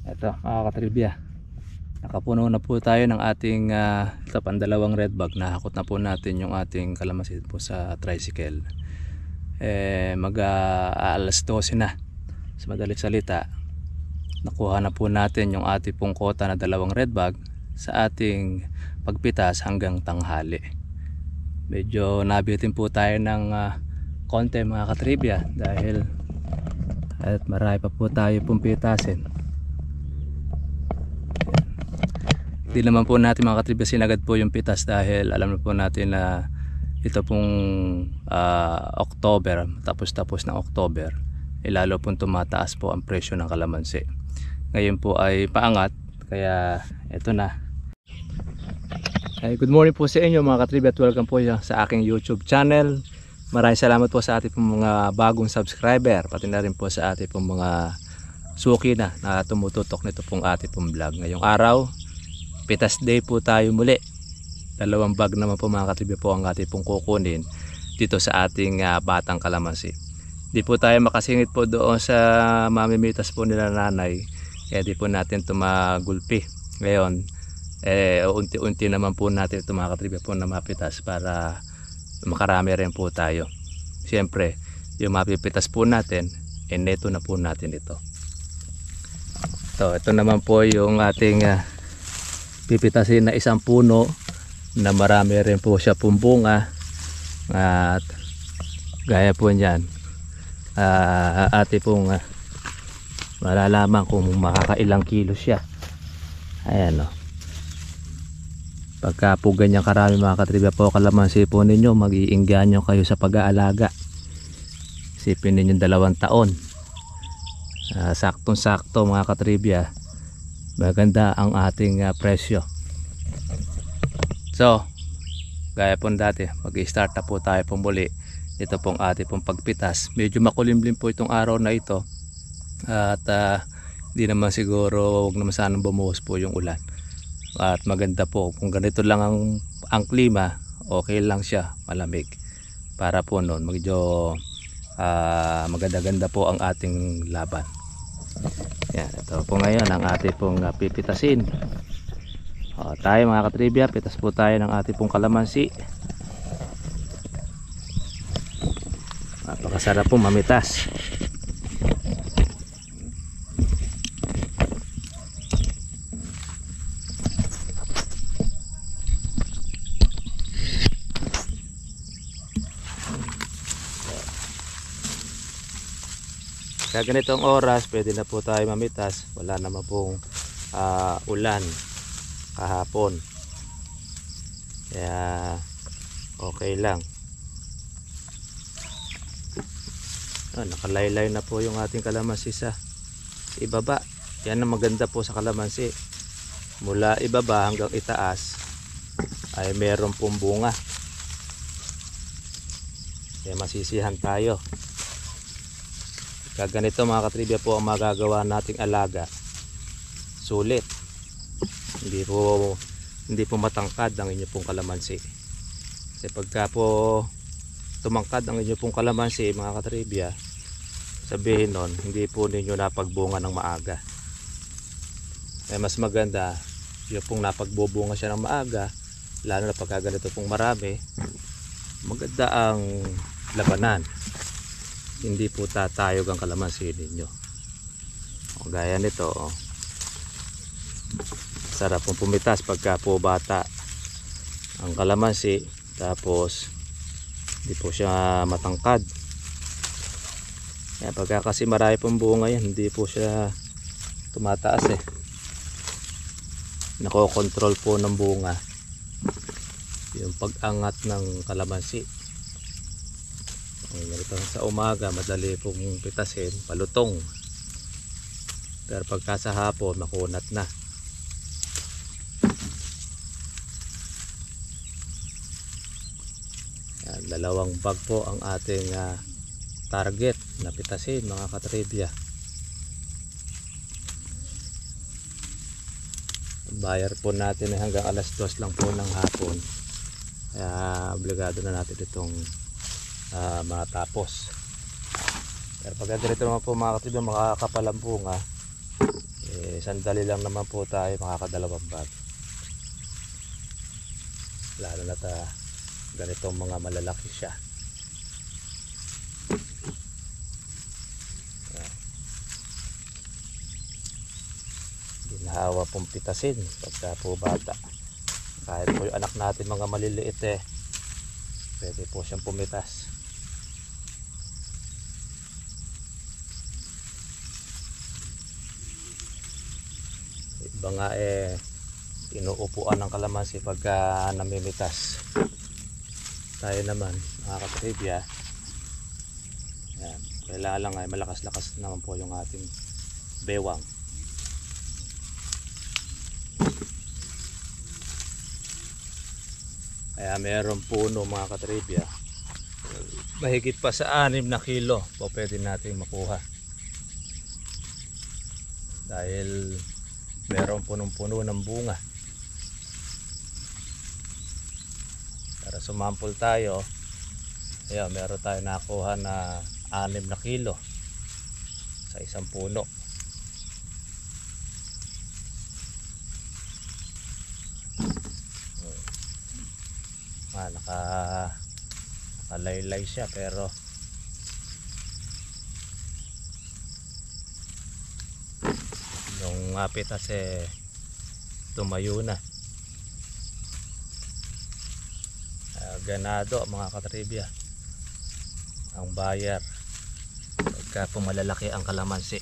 Ito mga katribya, nakapuno na po tayo ng ating ito, pandalawang red bag. Nahakot na po natin yung ating kalamansi po sa tricycle. Mag alas 12 na, sa madalit salita. Nakuha na po natin yung ating pong kota na dalawang red bag sa ating pagpitas hanggang tanghali. Medyo nabitin po tayo ng konti mga katribya dahil at marami pa po tayo pong pitasin. Hindi naman po natin mga katribya sinagad po yung pitas dahil alam na po natin na ito pong October, tapos ng October, lalo pong tumataas po ang presyo ng kalamansi. Ngayon po ay paangat, kaya ito na. Good morning po sa inyo mga katribya at welcome po sa aking YouTube channel. Maraming salamat po sa ating pong mga bagong subscriber, pati na rin po sa ating pong mga suki na tumututok nito pong ating pong vlog. Ngayong araw, pitas day po tayo muli. Dalawang bag naman po mga katribya po ang ating pong kukunin dito sa ating batang kalamansi. Di po tayo makasingit po doon sa mamimitas po nila nanay, kaya di po natin tumagulpi. Ngayon, unti-unti naman po natin ito mga katribya po na mapitas para makarami rin po tayo. Siyempre, yung mapipitas po natin, neto na po natin ito. Ito naman po yung ating pipitasin na isang puno na marami rin po siya pong bunga, at gaya po niyan ate pong malalaman kung makakailang kilo siya. Ayan o, pagka po ganyan karami mga katribya po kalamansi po ninyo, mag-iinganyo kayo sa pag-aalaga. Isipin ninyo 2 taon, saktong sakto mga katribya, maganda ang ating presyo. So gaya po dati, mag-i-start na po tayo pong muli. Ito pong ating pong pagpitas. Medyo makulimlim po itong araw na ito, at hindi naman siguro, wag naman sanang bumuhos po yung ulan, at maganda po kung ganito lang ang klima. Okay lang siya, malamig, para po noon medyo maganda-ganda po ang ating laban. Yan, ito po ngayon ang ating pong pipitasin. Tayo mga katribya, pitas po tayo ng ating pong kalamansi. Napakasarap po mamitas. Kaya ganitong oras pwede na po tayo mamitas. Wala naman pong ulan kahapon, kaya okay lang. Nakalaylay na po yung ating kalamansi sa ibaba. Yan ang maganda po sa kalamansi, mula ibaba hanggang itaas ay meron pong bunga, kaya masisihan tayo. Kaya ganito mga katribya po ang magagawa nating alaga, sulit. Hindi po matangkad ang inyo pong kalamansi. Kasi pagka po tumangkad ang inyo pong kalamansi mga katribya, sabihin nun hindi po ninyo napagbunga ng maaga. Mas maganda yung pong napagbubunga siya ng maaga, lalo na pagka ganito pong marami, maganda ang labanan. Hindi po tatayog ang kalamansi ninyo. Gaya nito, sarap pong pumitas pagka po bata ang kalamansi, tapos hindi po siya matangkad. Pagka kasi marami pong bunga yan, hindi po siya tumataas nakokontrol po ng bunga yung pag-angat ng kalamansi. Sa umaga madali pong pitasin, palutong, pero pagka sa hapon makunat na. Dalawang bag po ang ating target na pitasin mga katribya. Bayar po natin hanggang alas 2 lang po ng hapon, kaya obligado na natin itong matapos. Pero pag ganito naman po mga katribya, makakapalang bunga, sandali lang naman po tayo makakadalawang bag. Lalo na ganitong mga malalaki siya. Ginahawa pong pitasin pagka po bata. Kahit po yung anak natin mga maliliit pwede po siyang pumitas. Iba nga inuupuan ng kalamansi pagka namimitas. Tayo naman mga katribya, kailangan lang ay malakas-lakas naman po yung ating bewang. Kaya meron puno mga katribya, mahigit pa sa 6 na kilo po pwede natin makuha. Dahil meron punong-puno ng bunga. Para sumampol tayo, meron tayo nakuha na 6 na kilo sa isang puno. Nakalaylay siya pero nung pitas tumayo na. Ganado mga katribya ang buyer pagka pumalalaki ang kalamansi.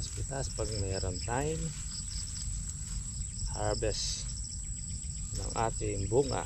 Pitas pag mayroon time, harvest ng ating bunga.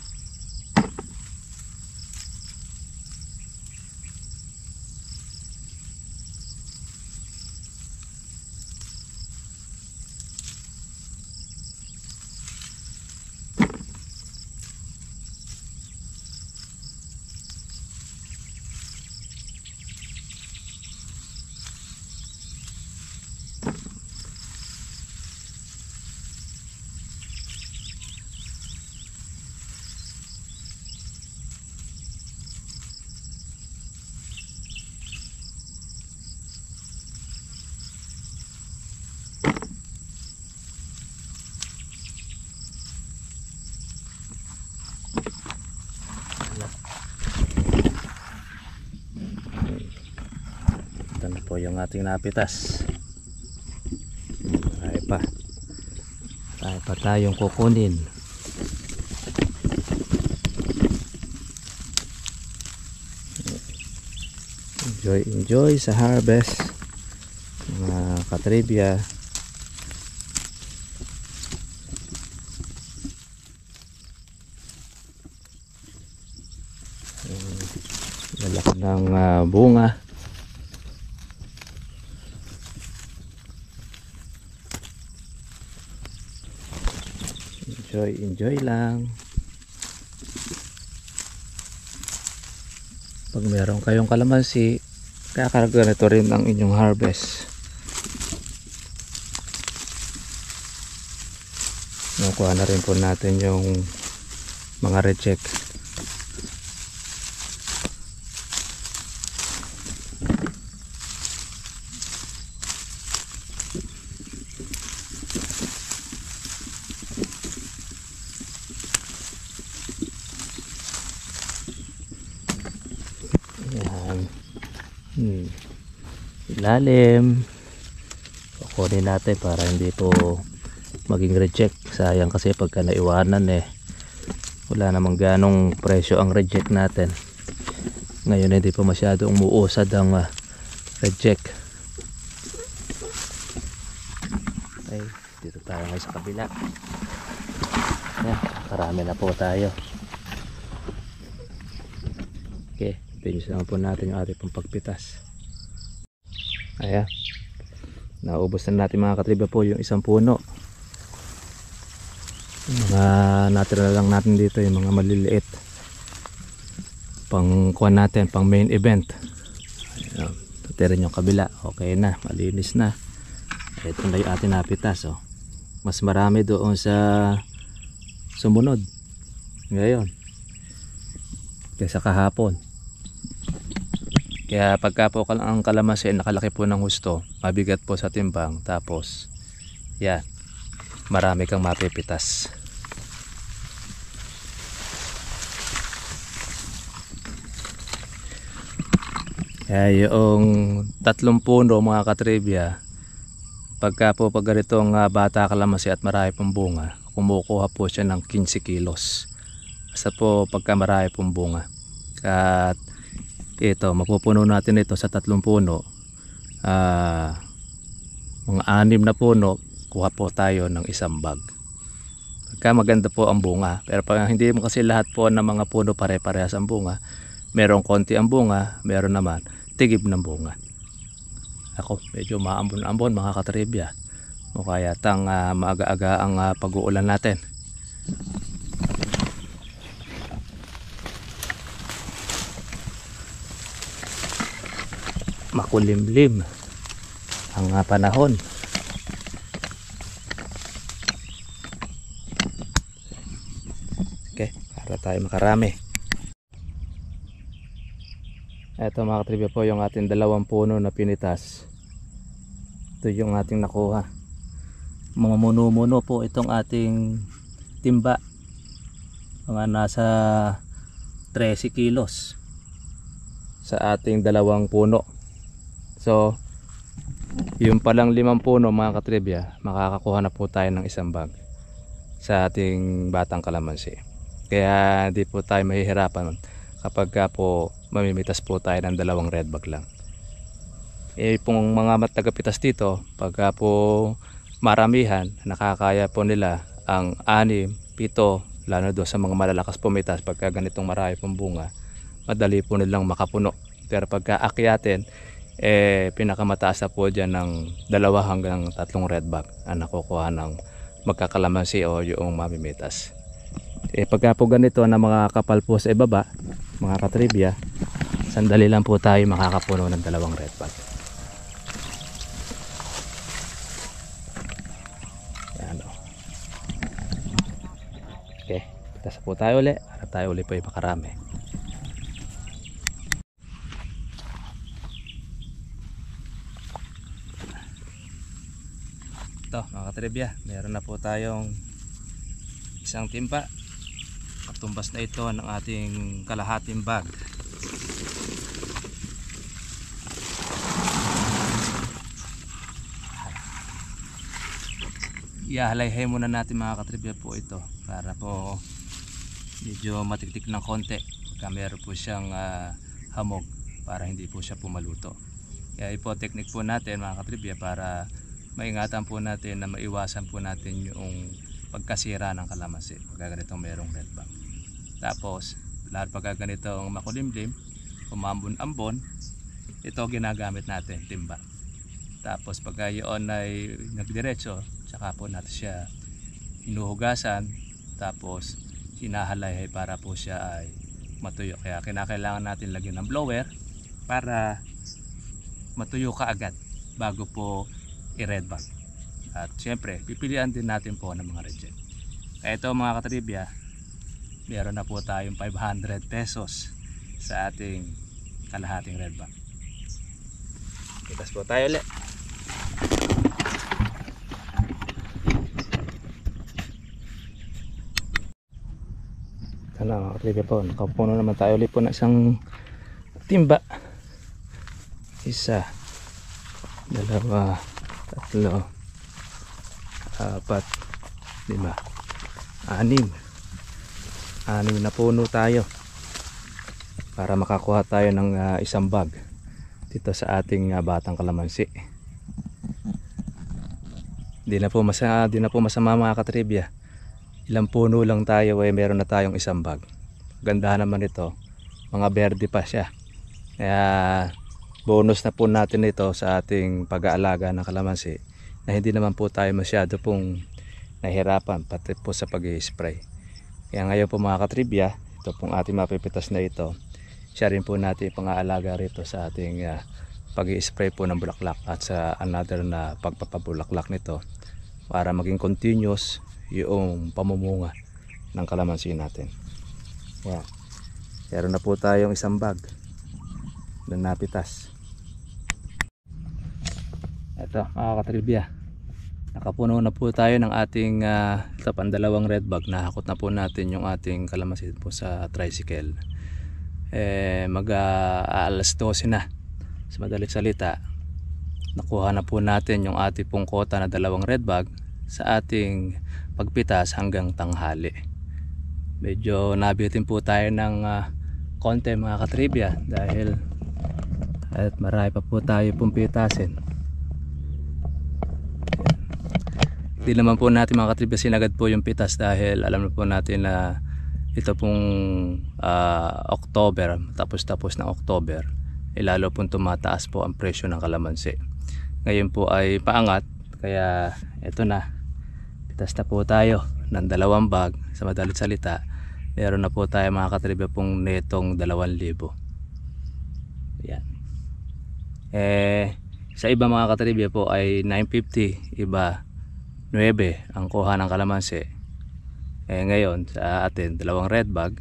Ito na po yung ating napitas. Tayo pa tayong kukunin. Enjoy sa harvest mga katribya. Lalaki ng bunga. Enjoy lang. Pag meron kayong kalamansi, kakarga nito rin ang inyong harvest. Nakuha na rin po natin yung mga reject. Ilalim kukunin natin para hindi po maging reject. Sayang kasi pagka naiwanan wala namang ganong presyo ang reject natin. Ngayon hindi pa masyado umuusad ang reject. Okay, dito tayo ngayon sa kabila. Karami na po tayo. Okay, finish naman po natin yung ating pong pagpitas. Ayan, naubos na natin mga katribya po yung isang puno. Mga natural lang natin dito, yung mga maliliit. Pang kuha natin, pang main event. Ayan, rin yung kabila. Okay na, malinis na. Ito na yung ating napitas. Oh. Mas marami doon sa sumunod ngayon kaysa kahapon. Kaya pagka po ang kalamansi nakalaki po ng husto, mabigat po sa timbang, tapos yan, marami kang mapipitas. Kaya yung 3 puno mga katribya, pagka po pag ganitong bata kalamansi at marami pong bunga, kumukuha po siya ng 15 kilos. Basta po pagka marami pong bunga. At ito, mapupuno natin ito sa 3 puno. Mga 6 na puno, kuha po tayo ng 1 bag. Pagka maganda po ang bunga. Pero pag hindi mo kasi lahat po ng mga puno pare-parehas ang bunga, merong konti ang bunga, meron naman tigib ng bunga. Ako, medyo maambon-ambon mga katribya. O kaya tang maaga-aga ang pag-uulan natin. Makulimlim ang panahon. Okay, para tayo makarami. Ito mga katribya po yung ating 2 puno na pinitas. Ito yung ating nakuha. Mamuno-muno po itong ating timba. Mga nasa 13 kilos sa ating 2 puno. So yung palang 5 puno mga katribya, makakakuha na po tayo ng 1 bag sa ating batang kalamansi. Kaya di po tayo mahihirapan kapag po mamimitas po tayo ng 2 red bag lang. Pong mga matagapitas dito, pagka po maramihan, nakakaya po nila ang 6, 7, lalo doon sa mga malalakas pumitas. Pagka ganitong marami pong bunga, madali po nilang makapuno. Pero pagka akyatin, pinakamataas na po dyan ng 2 hanggang 3 red bag ang nakukuha ng magkakalamansi o yung mamimitas. Pagka po ganito na mga kapal po sa ibaba, mga katribya, sandali lang po tayo makakapuno ng 2 red bag. Yan o. Okay, pitas po tayo ulit para tayo ulit po yung makarami. Ito mga katribya, meron na po tayong 1 timba. Tumbas na ito ng ating kalahating bag. Ihalayhay muna natin mga katribya po ito para po medyo matiktik ng konti pagka meron po siyang hamog, para hindi po siya pumaluto. Kaya ipo technique po natin mga katribya para maingatan po natin na maiwasan po natin yung pagkasira ng kalamansi pagka ganitong merong red bag. Tapos lahat pagka ganitong makulimlim, umambon-ambon, ito ginagamit natin, timba. Tapos pagka yun ay nagdiretso, tsaka po natin siya inuhugasan, tapos hinahalay para po siya ay matuyo. Kaya kinakailangan natin lagyan ng blower para matuyo kaagad bago po i-red bag. At syempre pipilian din natin po ng mga reject. Kaya ito mga katribya, meron na po tayong 500 pesos sa ating kalahating red bag. Itas po tayo ulit. Ito na mga katribya po, nakapuno naman tayo ulit po ng 1 timba. 1, 2, 3, 4, 5, 6 na puno tayo para makakuha tayo ng 1 bag dito sa ating batang kalamansi. Di na po masama mga katribya, ilang puno lang tayo meron na tayong 1 bag. Gandahan naman ito, mga berde pa siya, kaya bonus na po natin ito sa ating pag-aalaga ng kalamansi, na hindi naman po tayo masyado pong nahihirapan pati po sa pag-i-spray. Kaya ngayon po mga katribya, ito pong ating mapipitas na ito, siya rin po natin pang-aalaga rito sa ating pag-i-spray po ng bulaklak at sa another na pagpapabulaklak nito para maging continuous yung pamumunga ng kalamansi natin. Yan. Meron na po tayong isang bag na napitas. Ito mga katribya, nakapuno na po tayo ng ating pandalawang red bag. Nahakot na po natin yung ating kalamansi po sa tricycle. Alas 12 na, sa madalit salita nakuha na po natin yung ating pong kota na dalawang red bag sa ating pagpitas hanggang tanghali. Medyo nabitin po tayo ng konti mga katribya dahil at marami pa po tayo pong pitasin. Hindi naman po natin mga katribya sinagad po yung pitas dahil alam na po natin na ito pong October, tapos ng October, lalo pong tumataas po ang presyo ng kalamansi. Ngayon po ay paangat, kaya ito na, pitas na po tayo ng 2 bag. Sa madalit salita, meron na po tayo mga katribya pong netong 2,000. Yan. Sa iba mga katribya po ay 950, iba 9 ang kuha ng kalamansi. Ngayon sa atin 2 red bag,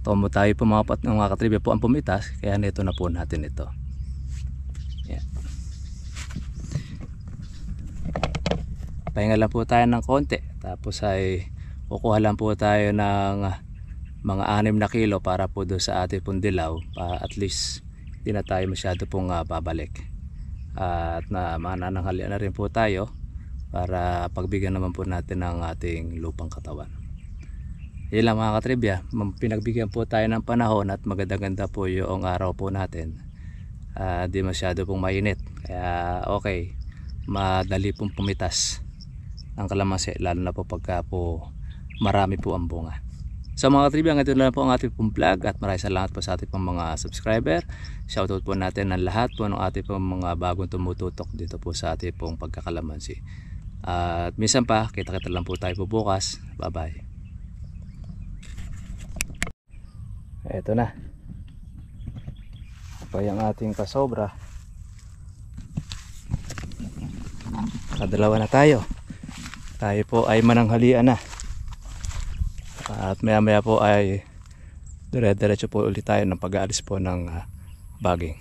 tomo tayo po mga katribya po ang pumitas, kaya nito na po natin ito. Yan. Pahinga lang po tayo ng konti, tapos ay kukuha lang po tayo ng mga 6 na kilo para po doon sa ating pong dilaw, at least hindi na tayo masyado pong babalik, at manananghalian na rin po tayo para pagbigyan naman po natin ng ating lupang katawan. Yun lang mga katribya, pinagbigyan po tayo ng panahon at maganda-ganda po yung araw po natin. Di masyado pong mainit, kaya okay, madali pong pumitas ang kalamansi, lalo na po pagka po marami po ang bunga. So mga katribya, ito na po ang ating pong vlog at maraming salamat po sa ating pong mga subscriber. Shoutout po natin ng lahat po ng ating pong mga bagong tumututok dito po sa ating pong pagkakalamansi. At minsan pa, kita-kita lang po tayo po bukas. Bye bye. Ito na, ito yung ating kasobra. Kadalawa na tayo. Tayo po ay mananghalian na, at maya maya po ay dire-diretso po ulit tayo ng pag-aalis po ng baging.